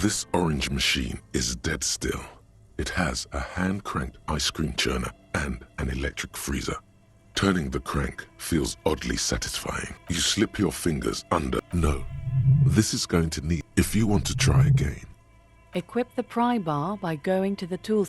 This orange machine is dead still. It has a hand-cranked ice cream churner and an electric freezer. Turning the crank feels oddly satisfying. You slip your fingers under. No, this is going to need if you want to try again. Equip the pry bar by going to the tools.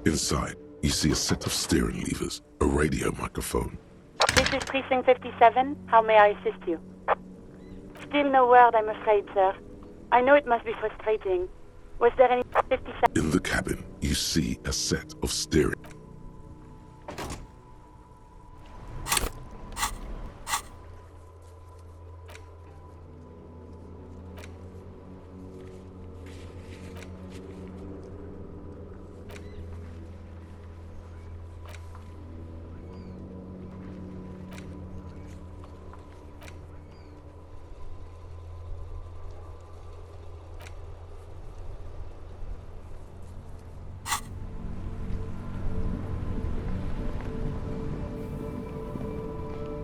Inside, you see a set of steering levers, a radio microphone. This is Precinct 57. How may I assist you? Still no word, I'm afraid, sir. I know it must be frustrating. Was there any 57? In the cabin, you see a set of steering.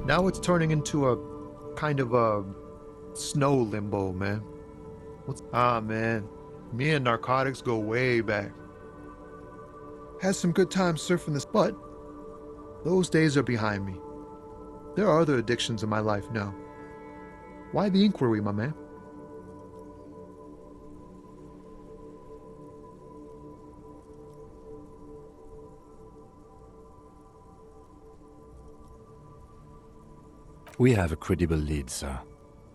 Now it's turning into a kind of a snow limbo, man. Man. Me and narcotics go way back. Had some good times surfing this, but those days are behind me. There are other addictions in my life now. Why the inquiry, my man? We have a credible lead, sir.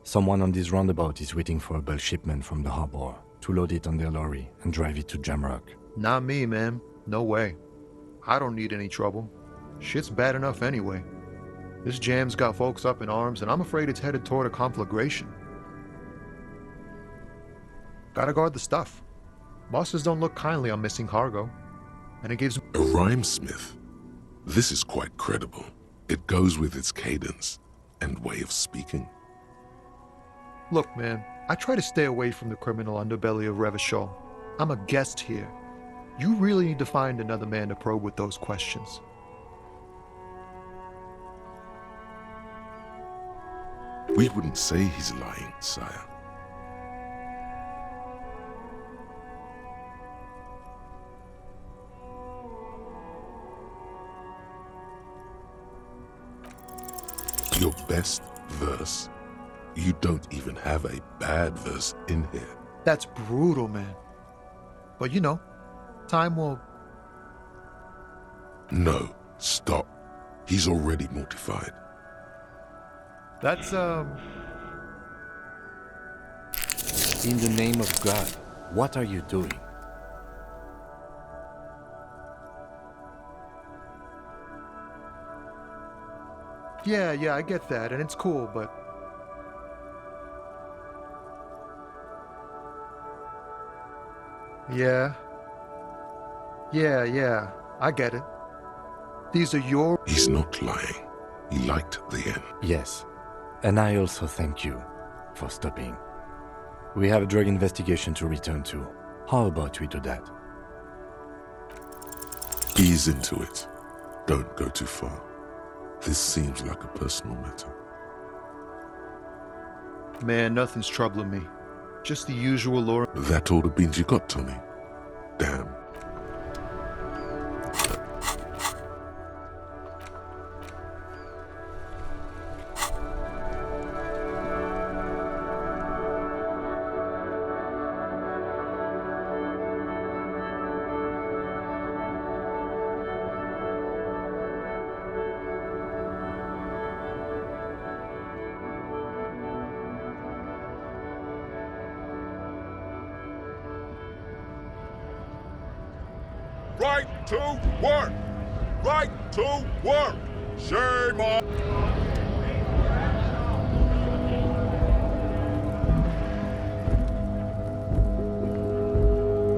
Someone on this roundabout is waiting for a bulk shipment from the harbor to load it on their lorry and drive it to Jamrock. Not me, man. No way. I don't need any trouble. Shit's bad enough anyway. This jam's got folks up in arms, and I'm afraid it's headed toward a conflagration. Gotta guard the stuff. Bosses don't look kindly on missing cargo, and it gives... A rhymesmith. This is quite credible. It goes with its cadence and way of speaking. Look, man, I try to stay away from the criminal underbelly of Revachol. I'm a guest here. You really need to find another man to probe with those questions. We wouldn't say he's lying, sire. Your best verse? You don't even have a bad verse in here. That's brutal, man. But you know, time will... No, stop. He's already mortified. That's, In the name of God, what are you doing? Yeah, I get that, and it's cool, but... Yeah, I get it. These are your... He's not lying. He liked the end. Yes, and I also thank you for stopping. We have a drug investigation to return to. How about we do that? Ease into it. Don't go too far. This seems like a personal matter. Man, nothing's troubling me. Just the usual lore. That all the beans you got, Tommy? Damn. Right to work! Right to work! Shame on...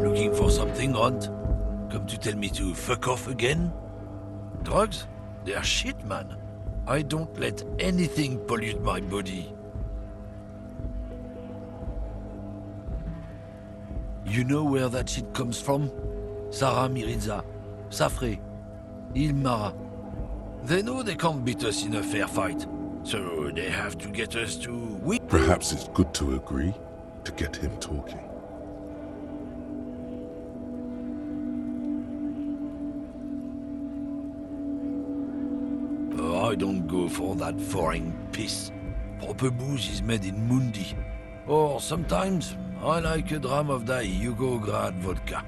Looking for something, Runt? Come to tell me to fuck off again? Drugs? They are shit, man. I don't let anything pollute my body. You know where that shit comes from? Sarah Miriza, Safre, Ilmara. They know they can't beat us in a fair fight, so they have to get us to win. Perhaps it's good to agree to get him talking. I don't go for that foreign piss. Proper booze is made in Mundi. Or sometimes, I like a dram of that Yugograd vodka.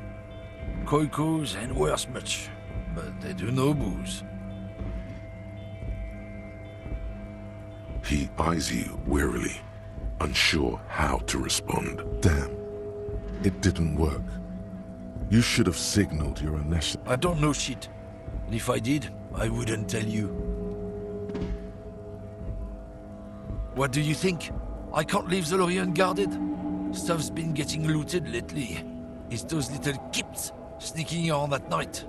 Koikos and worse much, but they do no booze. He eyes you wearily, unsure how to respond. Damn, it didn't work. You should have signaled you're a national... I don't know shit. And if I did, I wouldn't tell you. What do you think? I can't leave the lorry unguarded. Stuff's been getting looted lately. It's those little kips sneaking on at night.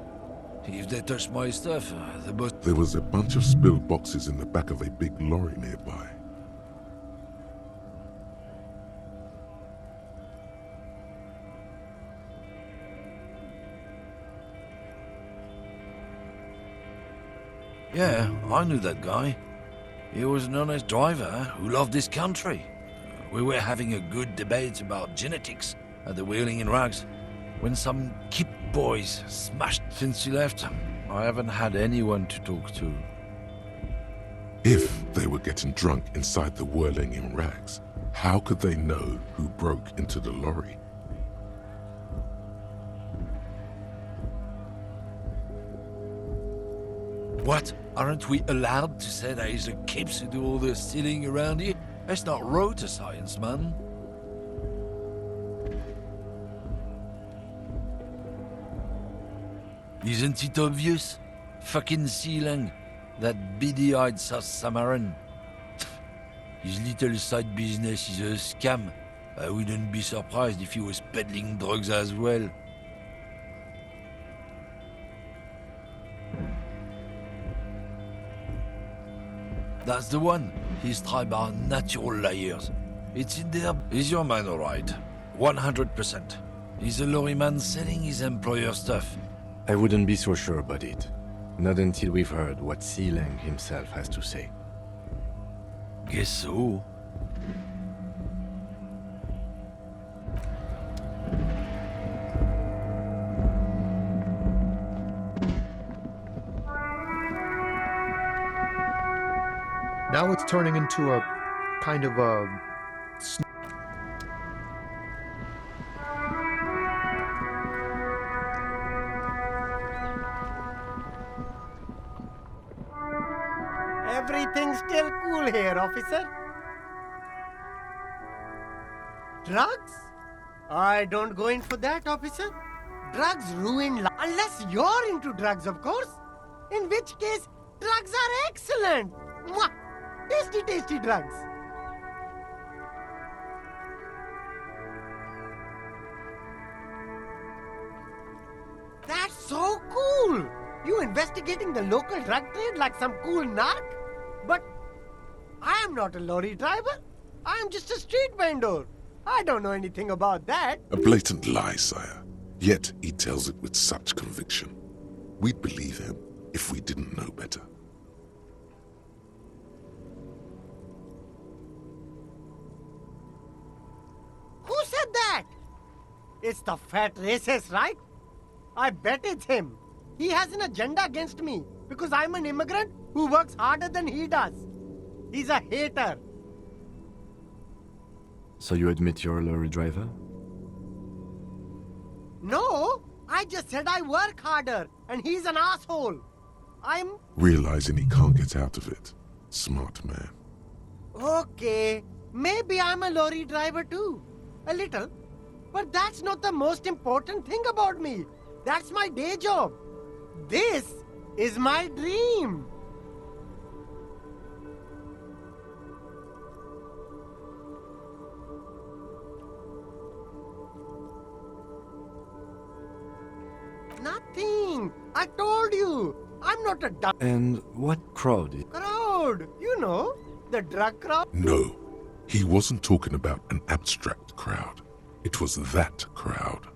If they touch my stuff, the boss... There was a bunch of spilled boxes in the back of a big lorry nearby. Yeah, I knew that guy. He was an honest driver who loved this country. We were having a good debate about genetics at the Wheeling in Rags when some kip boys smashed. Since he left, I haven't had anyone to talk to. If they were getting drunk inside the whirling in rags, how could they know who broke into the lorry? What? Aren't we allowed to say there is a kips who do all the stealing around here? That's not road to science, man. Isn't it obvious? Fucking Sealang, that beady-eyed South Samaran. His little side business is a scam. I wouldn't be surprised if he was peddling drugs as well. That's the one. His tribe are natural liars. It's in there. Is your man alright? 100%. He's a lorryman selling his employer stuff. I wouldn't be so sure about it. Not until we've heard what Sealang himself has to say. Guess so. Now it's turning into a kind of a Everything's still cool here, officer. Drugs? I don't go in for that, officer. Drugs ruin life. Unless you're into drugs, of course. In which case, drugs are excellent. Mwah! Tasty, tasty drugs. That's so cool. You investigating the local drug trade like some cool narc? But I am not a lorry driver. I am just a street vendor. I don't know anything about that. A blatant lie, sire. Yet he tells it with such conviction. We'd believe him if we didn't know better. Who said that? It's the fat racist, right? I bet it's him. He has an agenda against me because I'm an immigrant who works harder than he does. He's a hater. So you admit you're a lorry driver? No, I just said I work harder and he's an asshole. I'm... Realizing he can't get out of it. Smart man. Okay, maybe I'm a lorry driver too. A little. But that's not the most important thing about me. That's my day job. This is my dream. Nothing. I told you. I'm not a dumb And what crowd is... crowd. You know, the drug crowd. No, he wasn't talking about an abstract crowd. It was that crowd.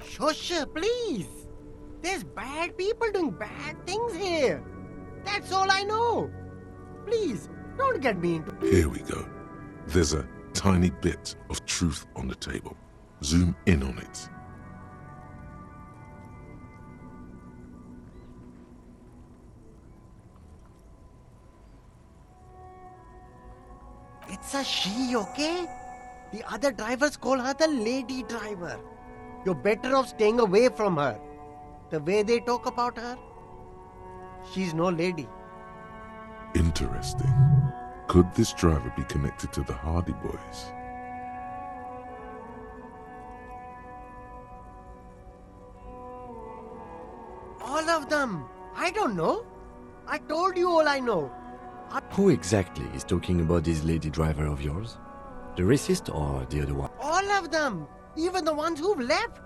Shush, please. There's bad people doing bad things here. That's all I know. Please, don't get me into... Here we go. There's a tiny bit of truth on the table. Zoom in on it. It's a she, okay? The other drivers call her the lady driver. You're better off staying away from her. The way they talk about her, she's no lady. Interesting. Could this driver be connected to the Hardy Boys? All of them. I don't know. I told you all I know. Who exactly is talking about this lady driver of yours? The racist or the other one? All of them. Even the ones who've left.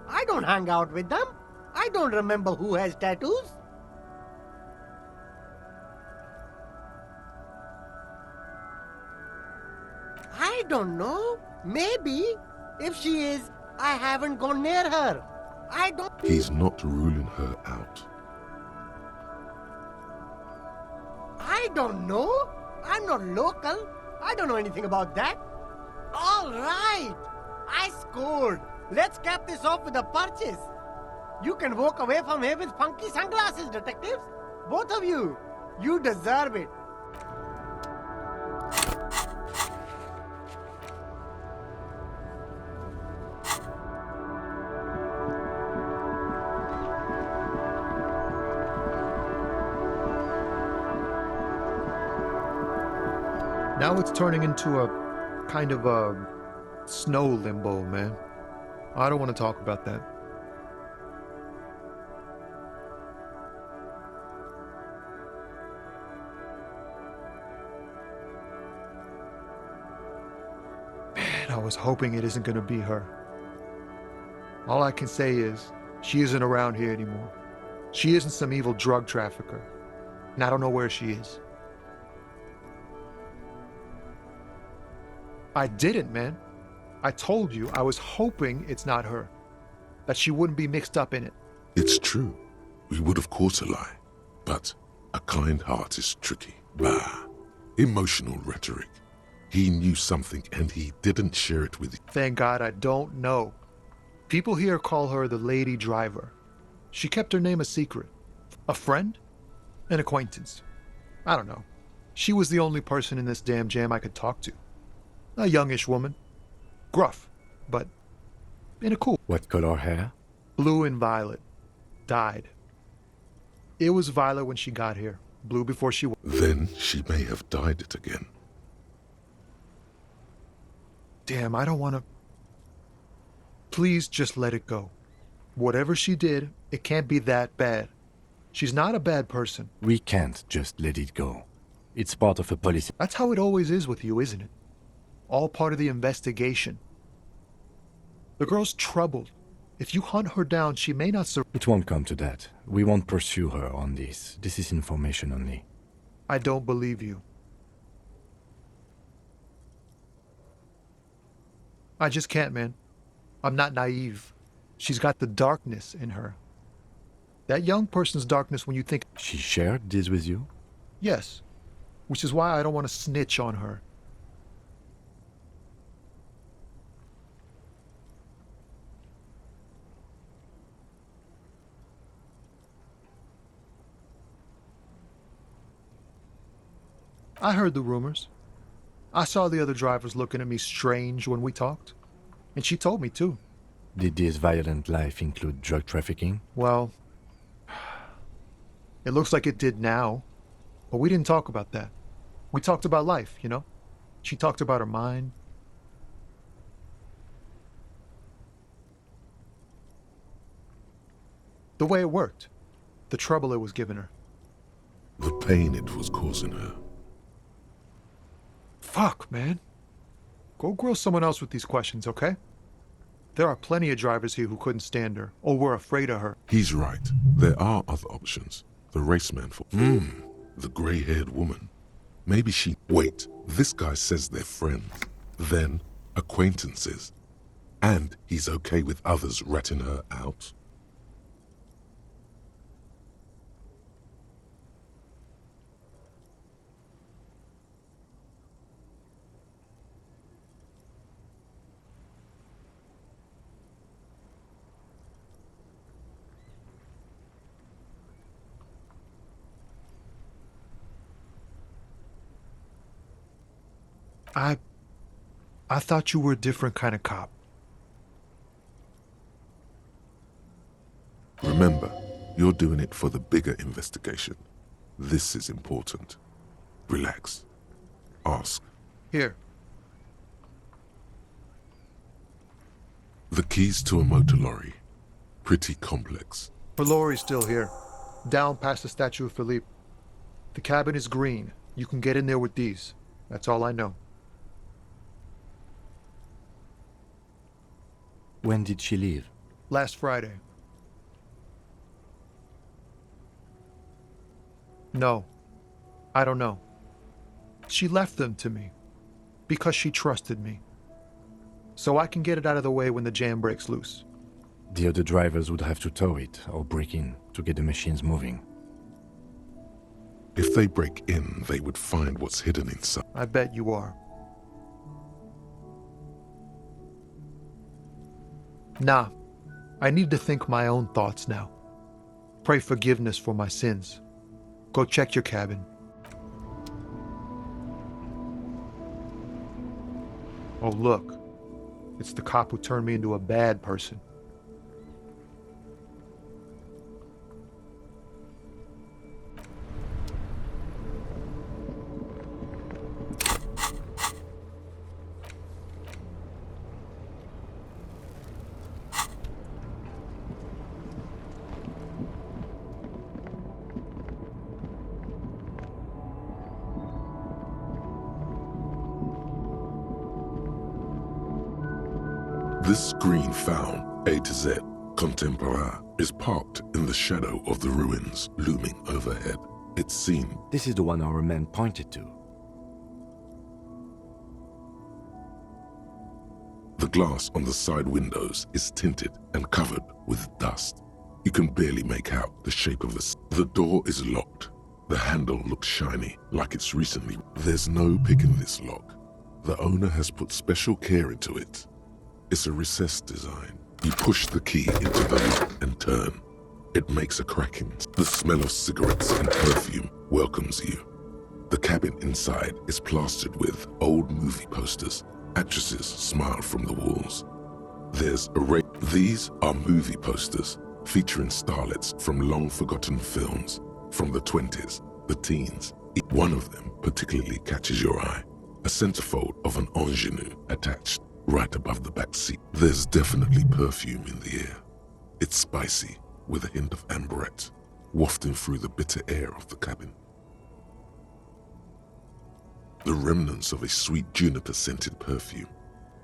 I don't hang out with them. I don't remember who has tattoos. I don't know. Maybe. If she is, I haven't gone near her. I don't... He's not ruling her out. I don't know. I'm not local. I don't know anything about that. All right. I scored. Let's cap this off with a purchase. You can walk away from here with funky sunglasses, detectives. Both of you. You deserve it. Now it's turning into a kind of a snow limbo, man. I don't want to talk about that. Man, I was hoping it isn't going to be her. All I can say is, she isn't around here anymore. She isn't some evil drug trafficker. And I don't know where she is. I didn't, man. I told you I was hoping it's not her. That she wouldn't be mixed up in it. It's true. We would have caught a lie. But a kind heart is tricky. Bah. Emotional rhetoric. He knew something and he didn't share it with you. Thank God I don't know. People here call her the lady driver. She kept her name a secret. A friend? An acquaintance. I don't know. She was the only person in this damn jam I could talk to. A youngish woman. Gruff, but in a cool. What color hair? Blue and violet. Died. It was violet when she got here. Blue before she... Then she may have dyed it again. Damn, I don't want to... Please just let it go. Whatever she did, it can't be that bad. She's not a bad person. We can't just let it go. It's part of a policy. That's how it always is with you, isn't it? All part of the investigation. The girl's troubled. If you hunt her down, she may not survive. It won't come to that. We won't pursue her on this. This is information only. I don't believe you. I just can't, man. I'm not naive. She's got the darkness in her. That young person's darkness when you think... She shared this with you? Yes. Which is why I don't want to snitch on her. I heard the rumors. I saw the other drivers looking at me strange when we talked. And she told me too. Did this violent life include drug trafficking? Well, it looks like it did now. But we didn't talk about that. We talked about life, you know? She talked about her mind. The way it worked. The trouble it was giving her. The pain it was causing her. Fuck, man. Go grill someone else with these questions, okay? There are plenty of drivers here who couldn't stand her, or were afraid of her. He's right. There are other options. The raceman for... the grey-haired woman. Maybe she... Wait, this guy says they're friends. Then, acquaintances. And he's okay with others ratting her out. I thought you were a different kind of cop. Remember, you're doing it for the bigger investigation. This is important. Relax. Ask. Here. The keys to a motor lorry. Pretty complex. Her lorry's still here. Down past the statue of Philippe. The cabin is green. You can get in there with these. That's all I know. When did she leave? Last Friday. No. I don't know. She left them to me. Because she trusted me. So I can get it out of the way when the jam breaks loose. The other drivers would have to tow it or break in to get the machines moving. If they break in, they would find what's hidden inside. I bet you are. Nah, I need to think my own thoughts now. Pray forgiveness for my sins. Go check your cabin. Oh, look. It's the cop who turned me into a bad person. This green found, A to Z, contemporaire, is parked in the shadow of the ruins looming overhead. It's seen. This is the one our man pointed to. The glass on the side windows is tinted and covered with dust. You can barely make out the shape of the door is locked. The handle looks shiny, like it's recently. There's no picking this lock. The owner has put special care into it. It's a recessed design. You push the key into the lock and turn. It makes a cracking. The smell of cigarettes and perfume welcomes you. The cabin inside is plastered with old movie posters. Actresses smile from the walls. There's a These are movie posters featuring starlets from long-forgotten films from the 20s, the teens. One of them particularly catches your eye. A centerfold of an ingenue attached right above the back seat. There's definitely perfume in the air. It's spicy, with a hint of amberette, wafting through the bitter air of the cabin. The remnants of a sweet juniper-scented perfume,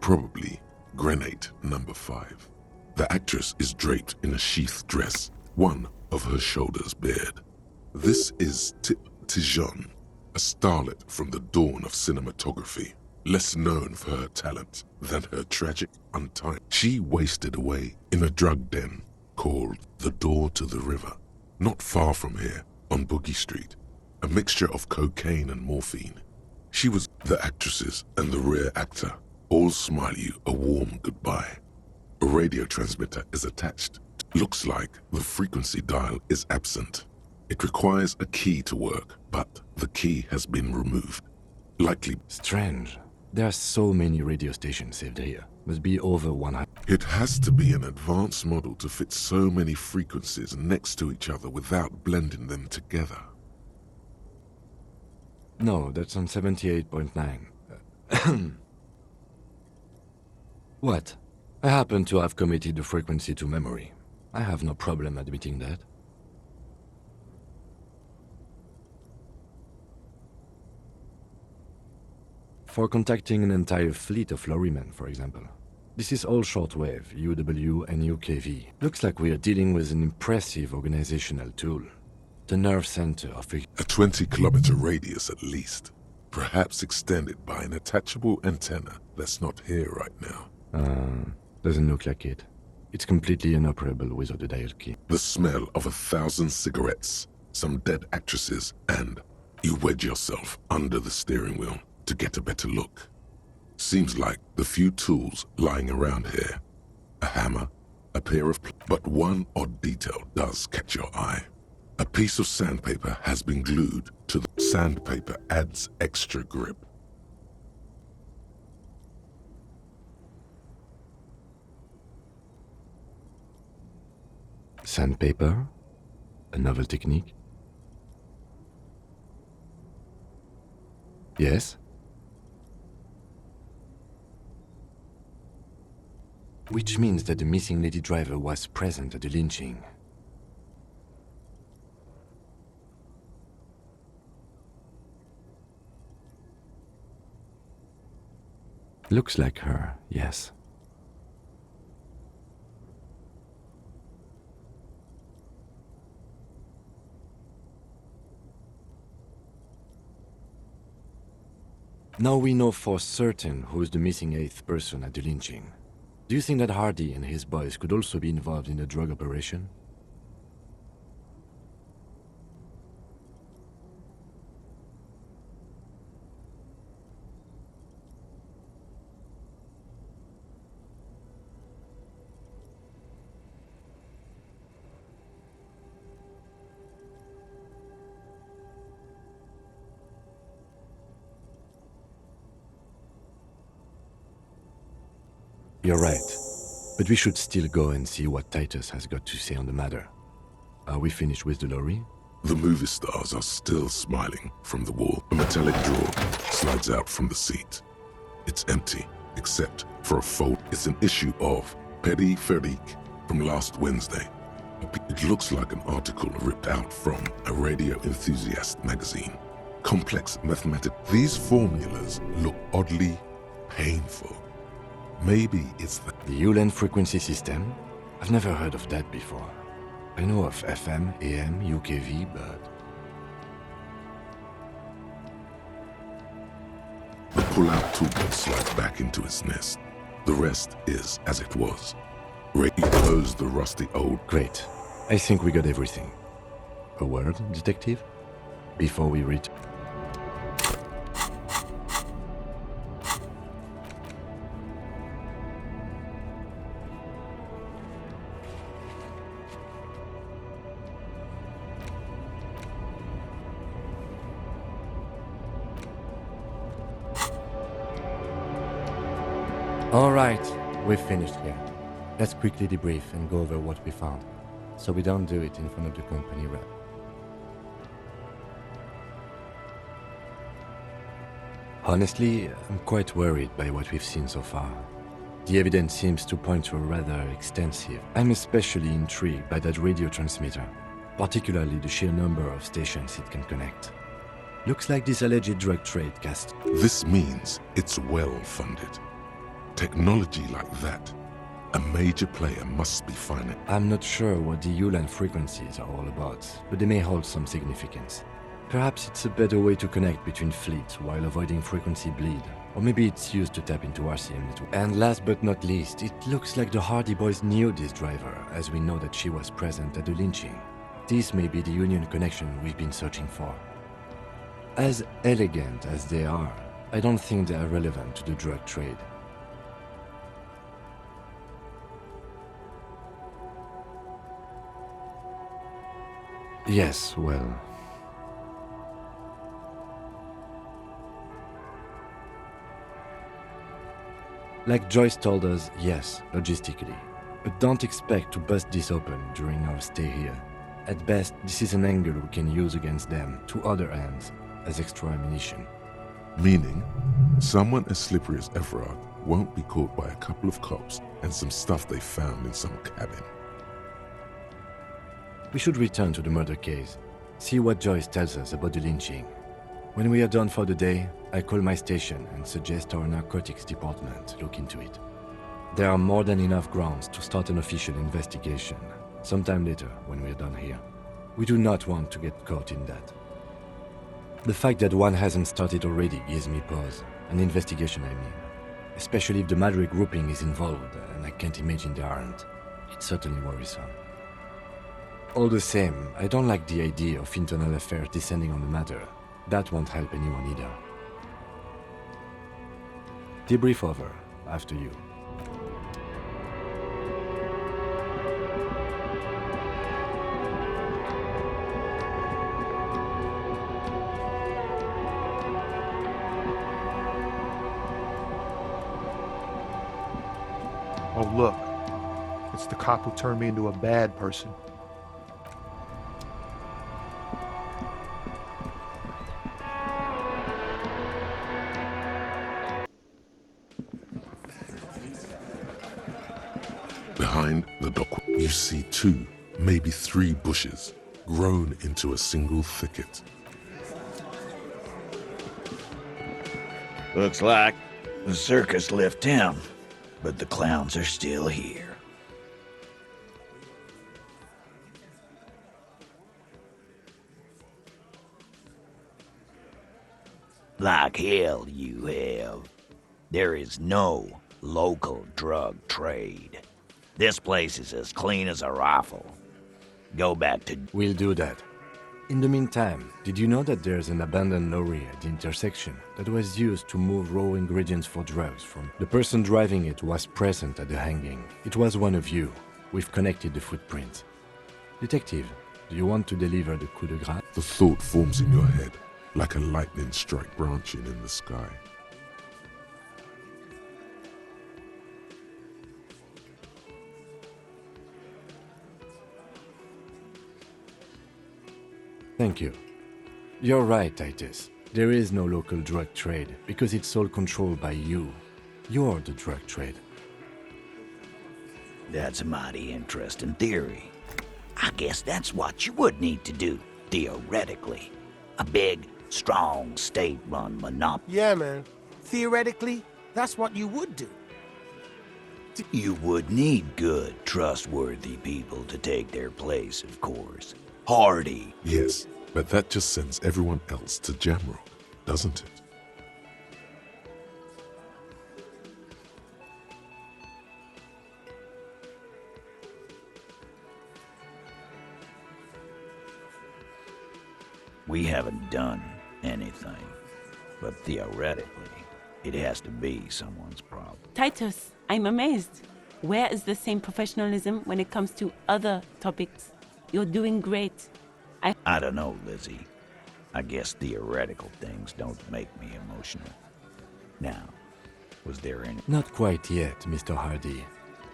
probably Grenade No. 5. The actress is draped in a sheath dress, one of her shoulders bared. This is Tijon, a starlet from the dawn of cinematography. Less known for her talent than her tragic untimely. She wasted away in a drug den called the Door to the River, not far from here on Boogie Street, a mixture of cocaine and morphine. She was the actresses and the rear actor all smile you a warm goodbye. A radio transmitter is attached. Looks like the frequency dial is absent. It requires a key to work, but the key has been removed. Likely Strange. There are so many radio stations saved here. Must be over 100. it has to be an advanced model to fit so many frequencies next to each other without blending them together. No, that's on 78.9. What? I happen to have committed the frequency to memory. I have no problem admitting that. For contacting an entire fleet of lorrymen, for example. This is all shortwave, UW and UKV. Looks like we are dealing with an impressive organizational tool. The nerve center of a... A 20-kilometer radius at least. Perhaps extended by an attachable antenna that's not here right now. Doesn't look like it. It's completely inoperable without a dial key. The smell of 1,000 cigarettes, some dead actresses, and you wedge yourself under the steering wheel to get a better look. Seems like the few tools lying around here. A hammer, a pair of... But one odd detail does catch your eye. A piece of sandpaper has been glued to the... Sandpaper adds extra grip. Sandpaper? A novel technique? Yes? Which means that the missing lady driver was present at the lynching. Looks like her, yes. Now we know for certain who's the missing 8th person at the lynching. Do you think that Hardy and his boys could also be involved in the drug operation? You're right, but we should still go and see what Titus has got to say on the matter. Are we finished with the lorry? The movie stars are still smiling from the wall. A metallic drawer slides out from the seat. It's empty, except for a fold. It's an issue of Petit Ferique from last Wednesday. It looks like an article ripped out from a radio enthusiast magazine. Complex mathematics. These formulas look oddly painful. Maybe it's the Ulan frequency system? I've never heard of that before. I know of FM, AM, UKV, but... The pull-out toolkit slides back into its nest. The rest is as it was. Ray closed the rusty old... Great. I think we got everything. A word, detective? Before we read... All right, we've finished here. Let's quickly debrief and go over what we found, so we don't do it in front of the company rep. Honestly, I'm quite worried by what we've seen so far. The evidence seems to point to a rather extensive. I'm especially intrigued by that radio transmitter, particularly the sheer number of stations it can connect. Looks like this alleged drug trade cast. This means it's well-funded. Technology like that, a major player must be financed. I'm not sure what the Ulan frequencies are all about, but they may hold some significance. Perhaps it's a better way to connect between fleets while avoiding frequency bleed. Or maybe it's used to tap into RCM network. And last but not least, it looks like the Hardy boys knew this driver, as we know that she was present at the lynching. This may be the Union connection we've been searching for. As elegant as they are, I don't think they are relevant to the drug trade. Yes, well... Like Joyce told us, yes, logistically. But don't expect to bust this open during our stay here. At best, this is an angle we can use against them, to other ends. as extra ammunition. Meaning, someone as slippery as Everard won't be caught by a couple of cops and some stuff they found in some cabin. We should return to the murder case, see what Joyce tells us about the lynching. When we are done for the day, I call my station and suggest our narcotics department look into it. There are more than enough grounds to start an official investigation, sometime later when we are done here. We do not want to get caught in that. The fact that one hasn't started already gives me pause. An investigation, I mean. Especially if the Madrid grouping is involved, and I can't imagine they aren't. It's certainly worrisome. All the same, I don't like the idea of internal affairs descending on the matter. That won't help anyone either. Debrief over. After you. Oh, look. It's the cop who turned me into a bad person. Behind the dock, you see 2, maybe 3 bushes grown into a single thicket. Looks like the circus left town, but the clowns are still here. Like hell you have. There is no local drug trade. This place is as clean as a rifle. Go back to... We'll do that. In the meantime, did you know that there's an abandoned lorry at the intersection that was used to move raw ingredients for drugs from... The person driving it was present at the hanging. It was one of you. We've connected the footprints. Detective, do you want to deliver the coup de grace? The thought forms in your head, like a lightning strike branching in the sky. Thank you. You're right, Titus. There is no local drug trade because it's all controlled by you. You're the drug trade. That's a mighty interesting theory. I guess that's what you would need to do, theoretically. A big, strong, state-run monopoly. Yeah, man. Theoretically, that's what you would do. You would need good, trustworthy people to take their place, of course. Hardy. Yes, but that just sends everyone else to Jamrock, doesn't it? We haven't done anything, but theoretically, it has to be someone's problem. Titus, I'm amazed. Where is the same professionalism when it comes to other topics? You're doing great. I don't know, Lizzie. I guess theoretical things don't make me emotional. Now, was there any... Not quite yet, Mr. Hardy.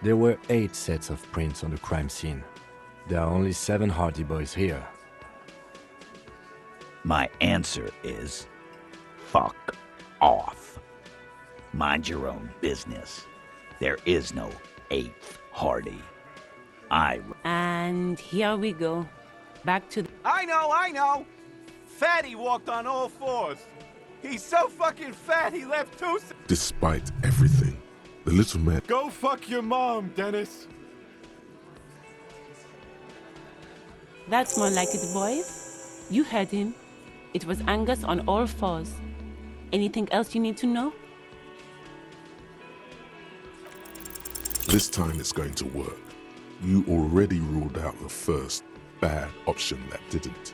There were 8 sets of prints on the crime scene. There are only 7 Hardy boys here. My answer is... fuck off. Mind your own business. There is no 8th Hardy. And here we go. Back to the... I know! Fatty walked on all 4s. He's so fucking fat he left 2... Despite everything, the little man... Go fuck your mom, Dennis. That's more like it, boys. You heard him. It was Angus on all 4s. Anything else you need to know? This time it's going to work. You already ruled out the first bad option that didn't.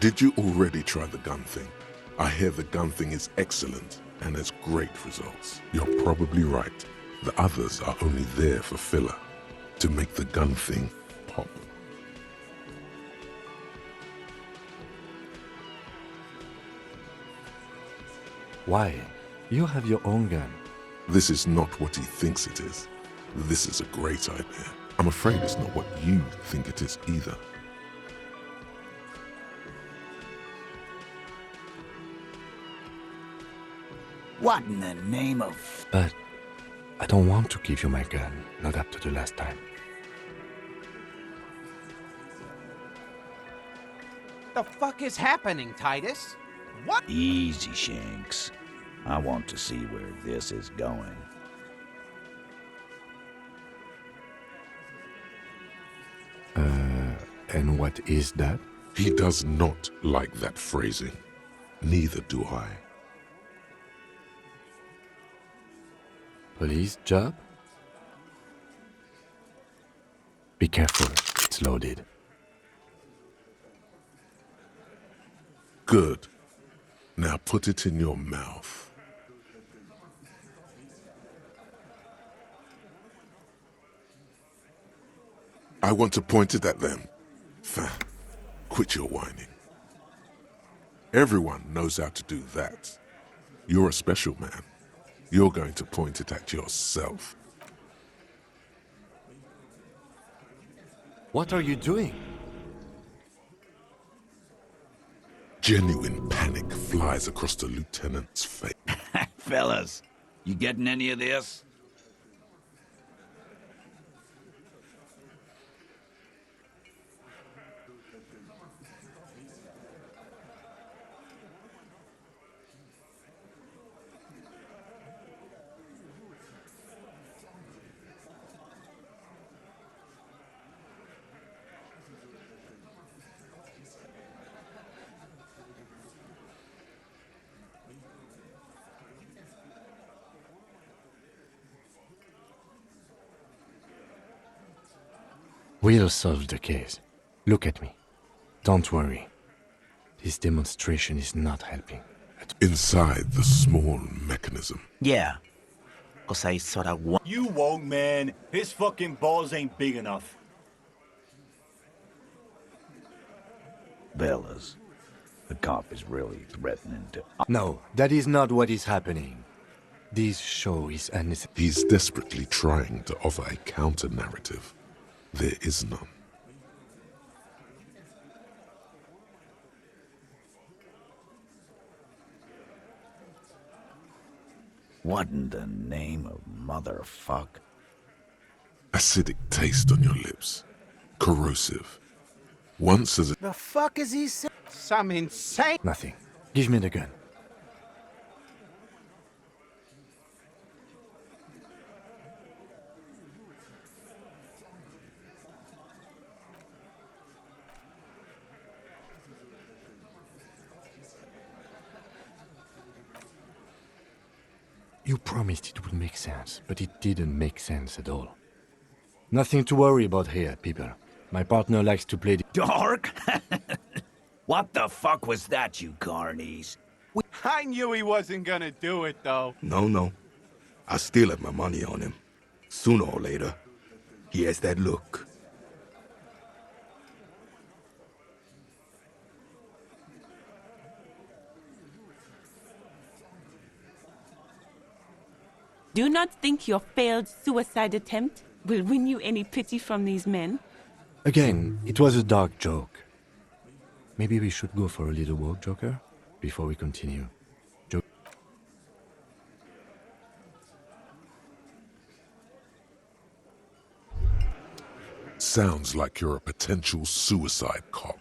Did you already try the gun thing? I hear the gun thing is excellent and has great results. You're probably right. The others are only there for filler, to make the gun thing pop. Why? You have your own gun. This is not what he thinks it is. This is a great idea. I'm afraid it's not what you think it is either. What in the name of... But I don't want to give you my gun, not after the last time. The fuck is happening, Titus? What? Easy, Shanks. I want to see where this is going. And what is that? He does not like that phrasing. Neither do I. Police job? Be careful, it's loaded. Good. Now put it in your mouth. I want to point it at them. Quit your whining. Everyone knows how to do that. You're a special man. You're going to point it at yourself. What are you doing? Genuine panic flies across the lieutenant's face. Fellas, you getting any of this? We'll solve the case. Look at me. Don't worry. This demonstration is not helping. Inside the small mechanism. Yeah. 'Cause I sort of want... You won't, man. His fucking balls ain't big enough. Fellas, the cop is really threatening to... No, that is not what is happening. This show is unnecessary. He's desperately trying to offer a counter-narrative. There is none. What in the name of motherfuck? Acidic taste on your lips. Corrosive. Once as a... The fuck is he saying? Some insane... Nothing. Give me the gun. You promised it would make sense, but it didn't make sense at all. Nothing to worry about here, people. My partner likes to play the... Dark? What the fuck was that, you carnies? I knew he wasn't gonna do it, though. No. I still have my money on him. Sooner or later, he has that look. Do not think your failed suicide attempt will win you any pity from these men. Again, it was a dark joke. Maybe we should go for a little walk, Joker, before we continue. Sounds like you're a potential suicide cop.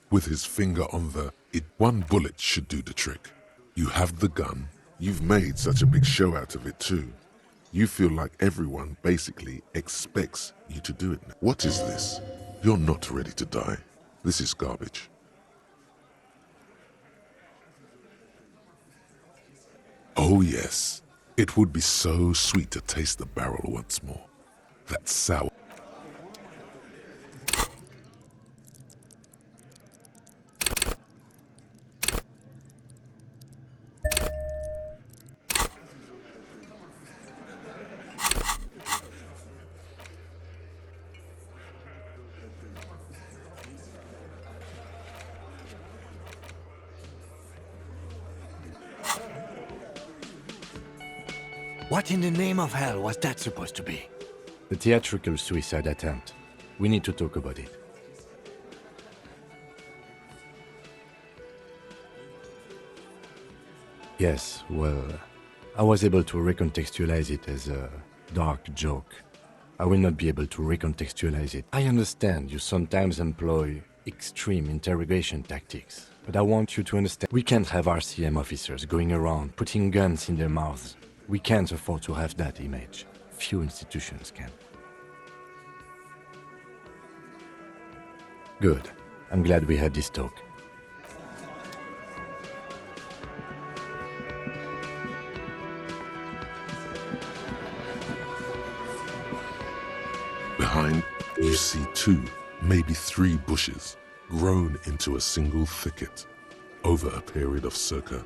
With his finger on the... One bullet should do the trick. You have the gun. You've made such a big show out of it too. You feel like everyone basically expects you to do it. What is this? You're not ready to die. This is garbage. Oh yes. It would be so sweet to taste the barrel once more. That sour... What in the name of hell was that supposed to be? The theatrical suicide attempt. We need to talk about it. Yes, well, I was able to recontextualize it as a dark joke. I will not be able to recontextualize it. I understand you sometimes employ extreme interrogation tactics, but I want you to understand we can't have RCM officers going around putting guns in their mouths. We can't afford to have that image. Few institutions can. Good. I'm glad we had this talk. Behind, you see 2, maybe 3 bushes grown into a single thicket over a period of circa.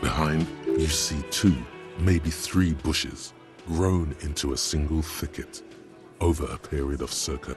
Behind, you see 2, maybe 3 bushes grown into a single thicket over a period of circa.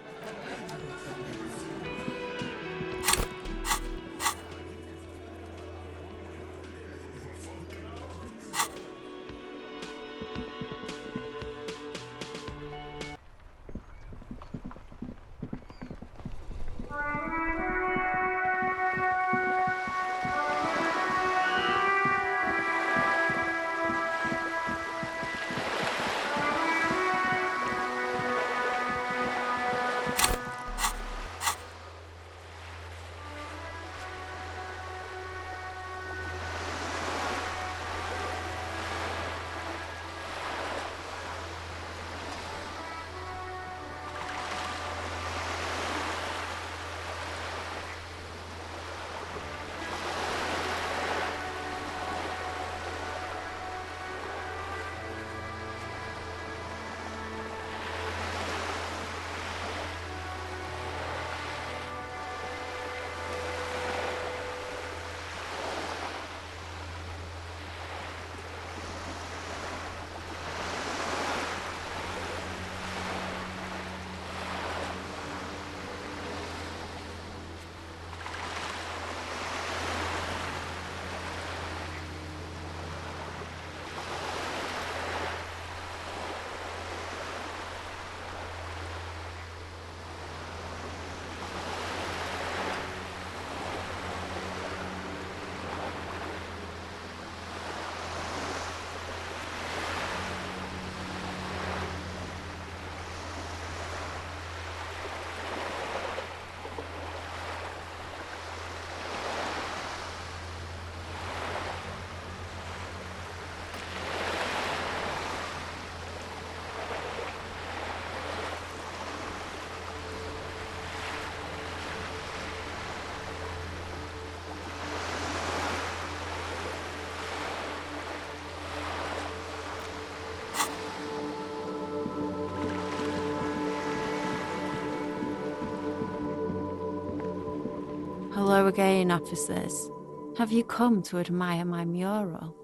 Hello again, officers. Have you come to admire my mural?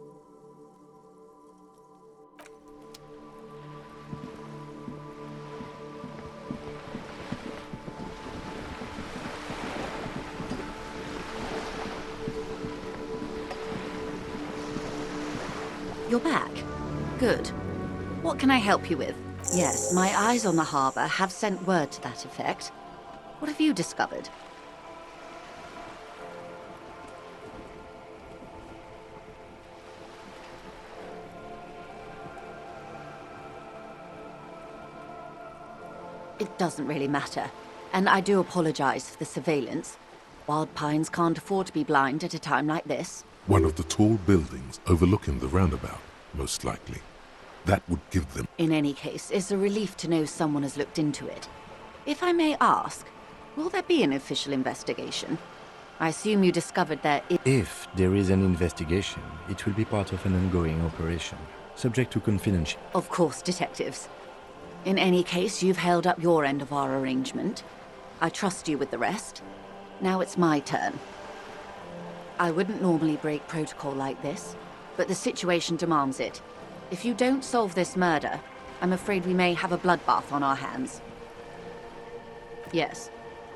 You're back. Good. What can I help you with? Yes, my eyes on the harbour have sent word to that effect. What have you discovered? It doesn't really matter, and I do apologize for the surveillance. Wild Pines can't afford to be blind at a time like this. One of the tall buildings overlooking the roundabout, most likely. That would give them... In any case, it's a relief to know someone has looked into it. If I may ask, will there be an official investigation? I assume you discovered there is... If there is an investigation, it will be part of an ongoing operation, subject to confidentiality. Of course, detectives. In any case, you've held up your end of our arrangement. I trust you with the rest. Now it's my turn. I wouldn't normally break protocol like this, but the situation demands it. If you don't solve this murder, I'm afraid we may have a bloodbath on our hands. Yes,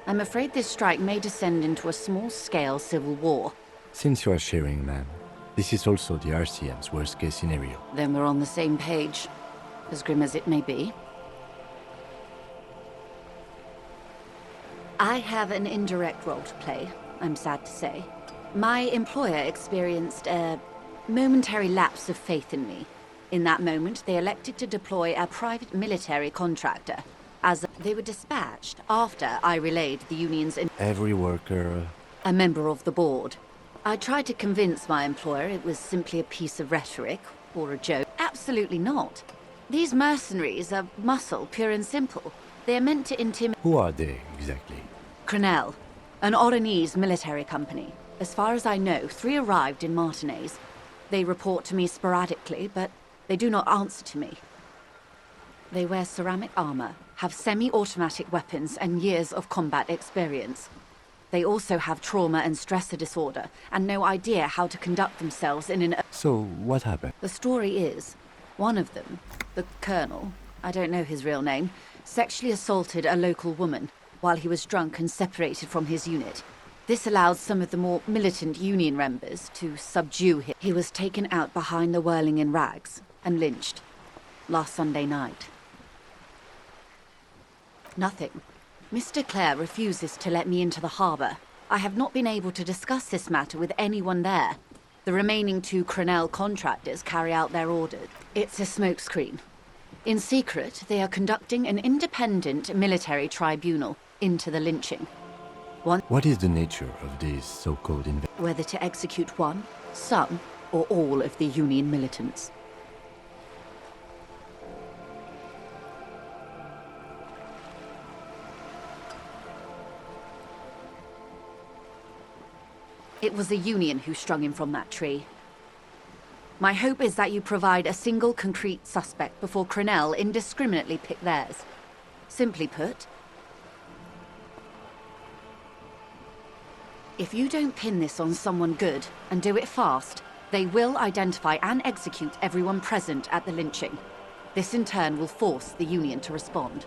I'm afraid this strike may descend into a small-scale civil war. Since you are sharing, ma'am, this is also the RCM's worst-case scenario. Then we're on the same page, as grim as it may be. I have an indirect role to play, I'm sad to say. My employer experienced a momentary lapse of faith in me. In that moment, they elected to deploy a private military contractor, as they were dispatched after I relayed the union's... Every worker... A member of the board. I tried to convince my employer it was simply a piece of rhetoric, or a joke. Absolutely not. These mercenaries are muscle, pure and simple. They are meant to intimidate... Who are they, exactly? Crenel, an Oranese military company. As far as I know, 3 arrived in Martinez. They report to me sporadically, but they do not answer to me. They wear ceramic armor, have semi-automatic weapons, and years of combat experience. They also have trauma and stressor disorder, and no idea how to conduct themselves in an... So, what happened? The story is, one of them, the colonel, I don't know his real name, sexually assaulted a local woman while he was drunk and separated from his unit. This allowed some of the more militant union members to subdue him. He was taken out behind the whirling in rags and lynched last Sunday night. Nothing. Mr. Clare refuses to let me into the harbor. I have not been able to discuss this matter with anyone there. The remaining 2 Crenel contractors carry out their orders. It's a smokescreen. In secret, they are conducting an independent military tribunal into the lynching. What is the nature of these so-called Whether to execute one, some, or all of the Union militants. It was the Union who strung him from that tree. My hope is that you provide a single concrete suspect before Crenel indiscriminately pick theirs. Simply put, if you don't pin this on someone good, and do it fast, they will identify and execute everyone present at the lynching. This in turn will force the Union to respond.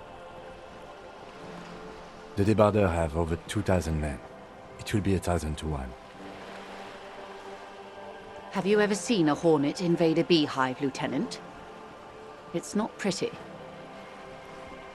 The débardeurs have over 2,000 men. It will be 1,000 to 1. Have you ever seen a hornet invade a beehive, Lieutenant? It's not pretty.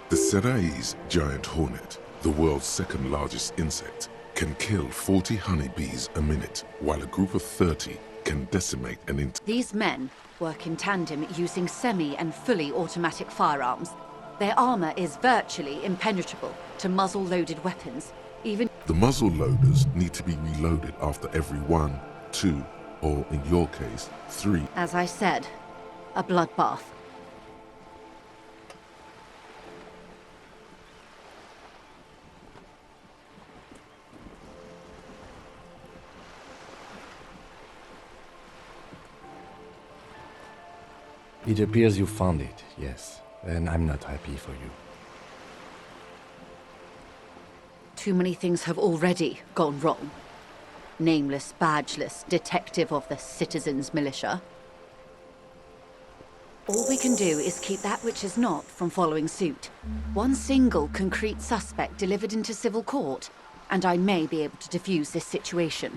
The Serai's giant hornet, the world's 2nd largest insect, can kill 40 honeybees a minute, while a group of 30 can decimate an entire... These men work in tandem using semi- and fully automatic firearms. Their armor is virtually impenetrable to muzzle-loaded weapons, even... The muzzle loaders need to be reloaded after every 1, 2, or in your case, 3. As I said, a bloodbath. It appears you found it, yes. And I'm not happy for you. Too many things have already gone wrong. Nameless, badgeless detective of the citizens' militia. All we can do is keep that which is not from following suit. One single concrete suspect delivered into civil court, and I may be able to defuse this situation.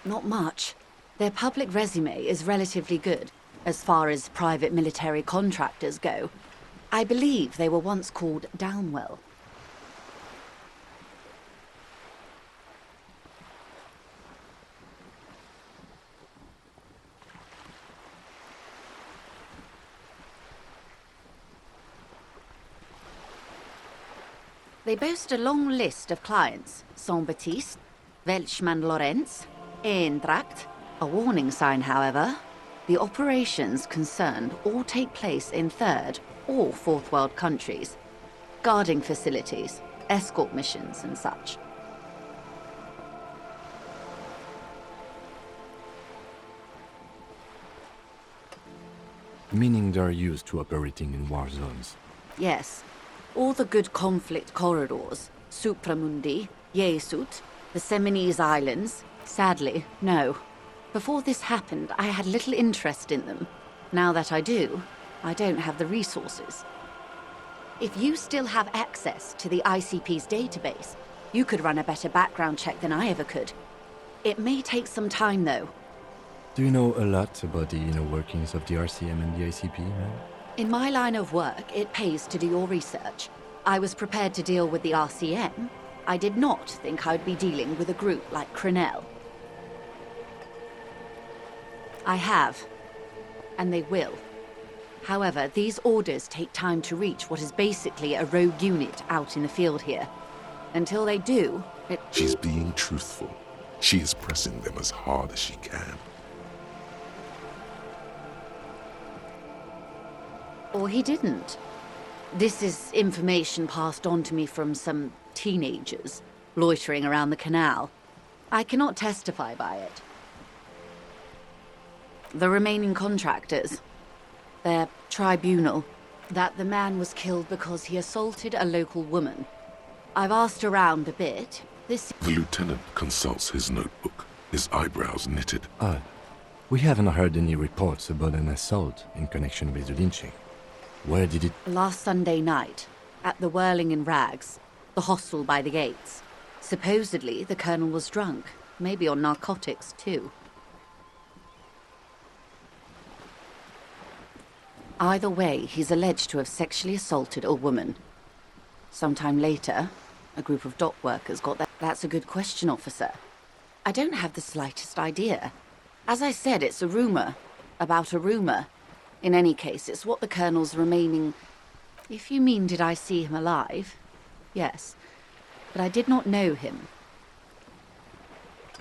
Not much. Their public resume is relatively good, as far as private military contractors go. I believe they were once called Downwell. They boast a long list of clients. Saint-Baptiste, Welchman-Lorenz, Eintracht. A warning sign, however. The operations concerned all take place in 3rd or 4th world countries. Guarding facilities, escort missions and such. Meaning they're used to operating in war zones. Yes. All the good conflict corridors, Supramundi, Yeesut, the Seminese Islands. Sadly, no. Before this happened, I had little interest in them. Now that I do, I don't have the resources. If you still have access to the ICP's database, you could run a better background check than I ever could. It may take some time, though. Do you know a lot about the inner workings of the RCM and the ICP, man? In my line of work, it pays to do your research. I was prepared to deal with the RCM. I did not think I'd be dealing with a group like Crenel. I have, and they will. However, these orders take time to reach what is basically a rogue unit out in the field here. Until they do, She's being truthful. She is pressing them as hard as she can. Or he didn't. This is information passed on to me from some teenagers loitering around the canal. I cannot testify by it. The remaining contractors, their tribunal, that the man was killed because he assaulted a local woman. I've asked around a bit. The lieutenant consults his notebook, his eyebrows knitted. Odd. We haven't heard any reports about an assault in connection with the lynching. Where did it... Last Sunday night, at the Whirling in Rags, the hostel by the gates. Supposedly, the colonel was drunk, maybe on narcotics too. Either way, he's alleged to have sexually assaulted a woman. Sometime later, a group of dock workers got that. That's a good question, officer. I don't have the slightest idea. As I said, it's a rumor. About a rumor. In any case, it's what the colonel's remaining... If you mean did I see him alive? Yes. But I did not know him.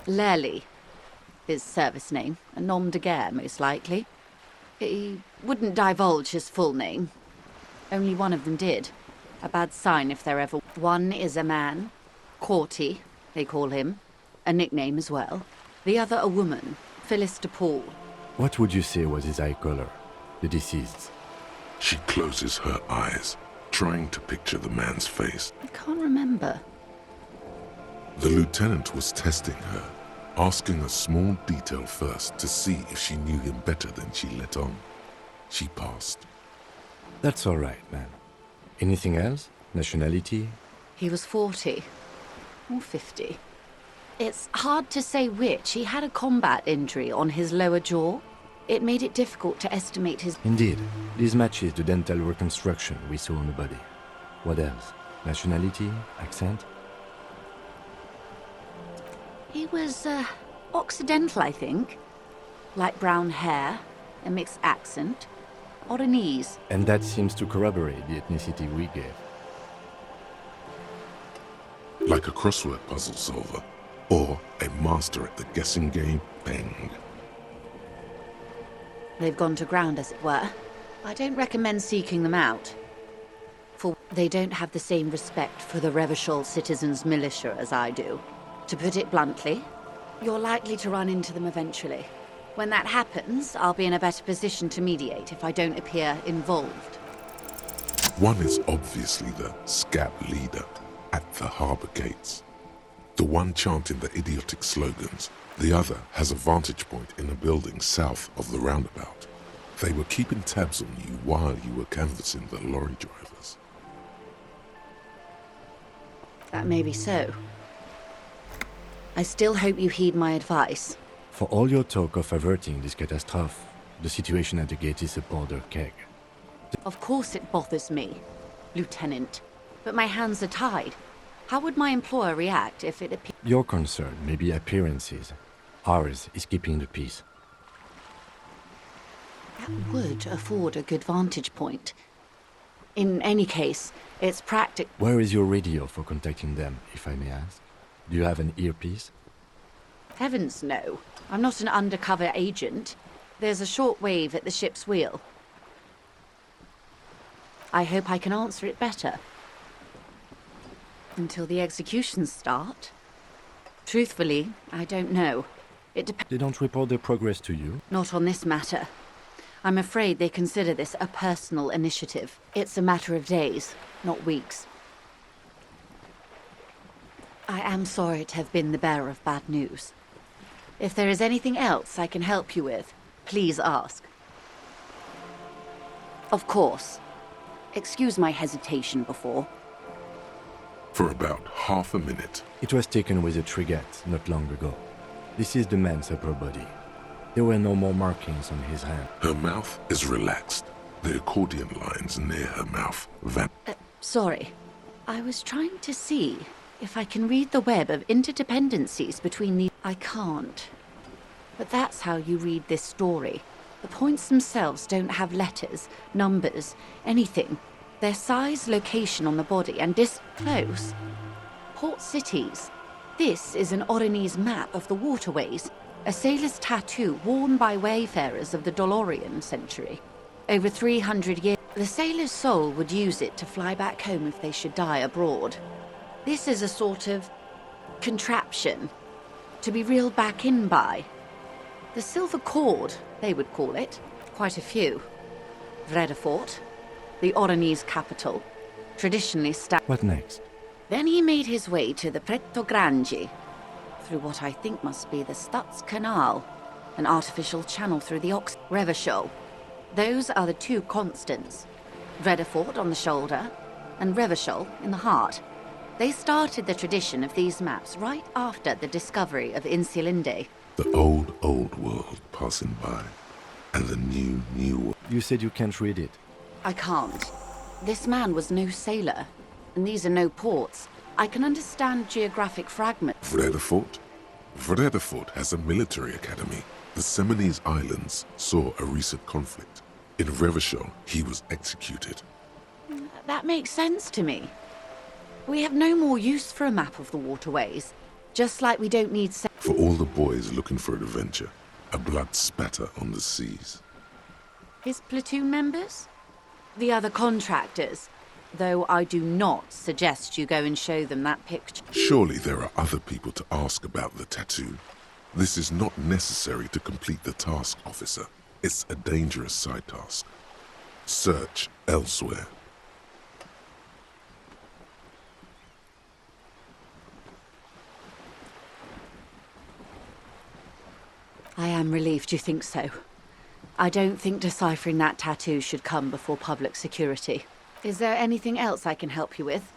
Lely, his service name. A nom de guerre, most likely. He wouldn't divulge his full name. Only one of them did. A bad sign if there ever... One is a man. Corty, they call him. A nickname as well. The other a woman. Phyllis DePaul. What would you say was his eye color? The deceased's? She closes her eyes, trying to picture the man's face. I can't remember. The lieutenant was testing her, asking a small detail first to see if she knew him better than she let on. She passed. That's all right, man. Anything else? Nationality? He was 40. Or 50. It's hard to say which. He had a combat injury on his lower jaw. It made it difficult to estimate his... Indeed. This matches the dental reconstruction we saw on the body. What else? Nationality? Accent? He was, Occidental, I think. Light brown hair, a mixed accent, Oranese. And that seems to corroborate the ethnicity we gave. Like a crossword puzzle solver, or a master at the guessing game, bang. They've gone to ground, as it were. I don't recommend seeking them out. For they don't have the same respect for the Revachol citizens' militia as I do. To put it bluntly, you're likely to run into them eventually. When that happens, I'll be in a better position to mediate if I don't appear involved. One is obviously the scab leader at the harbor gates. The one chanting the idiotic slogans. The other has a vantage point in a building south of the roundabout. They were keeping tabs on you while you were canvassing the lorry drivers. That may be so. I still hope you heed my advice. For all your talk of averting this catastrophe, the situation at the gate is a powder keg. Of course it bothers me, Lieutenant. But my hands are tied. How would my employer react if it appeared... Your concern may be appearances. Ours is keeping the peace. That would afford a good vantage point. In any case, it's practical. Where is your radio for contacting them, if I may ask? Do you have an earpiece? Heavens, no. I'm not an undercover agent. There's a shortwave at the ship's wheel. I hope I can answer it better. Until the executions start? Truthfully, I don't know. It depends. They don't report their progress to you? Not on this matter. I'm afraid they consider this a personal initiative. It's a matter of days, not weeks. I am sorry to have been the bearer of bad news. If there is anything else I can help you with, please ask. Of course. Excuse my hesitation before. For about half a minute. It was taken with a trigette not long ago. This is the man's upper body. There were no more markings on his hand. Her mouth is relaxed. The accordion lines near her mouth Sorry. I was trying to see if I can read the web of interdependencies between the... I can't. But that's how you read this story. The points themselves don't have letters, numbers, anything. Their size, location on the body, and close. Port cities. This is an Oronese map of the waterways, a sailor's tattoo worn by wayfarers of the Dolorian century. Over 300 years, the sailor's soul would use it to fly back home if they should die abroad. This is a sort of contraption to be reeled back in by. The silver cord, they would call it. Quite a few. Vredefort, the Oronese capital, traditionally What next? Then he made his way to the Pretto Grande, through what I think must be the Stutz Canal, an artificial channel through the Revachol. Those are the two constants. Vredefort on the shoulder, and Revachol in the heart. They started the tradition of these maps right after the discovery of Insulinde. The old world passing by, and the new world. You said you can't read it. I can't. This man was no sailor, and these are no ports. I can understand geographic fragments. Vredefort? Vredefort has a military academy. The Seminese Islands saw a recent conflict. In Revachol, he was executed. That makes sense to me. We have no more use for a map of the waterways, just like we don't need... For all the boys looking for adventure, a blood spatter on the seas. His platoon members? The other contractors? Though I do not suggest you go and show them that picture. Surely there are other people to ask about the tattoo. This is not necessary to complete the task, officer. It's a dangerous side task. Search elsewhere. I am relieved you think so. I don't think deciphering that tattoo should come before public security. Is there anything else I can help you with?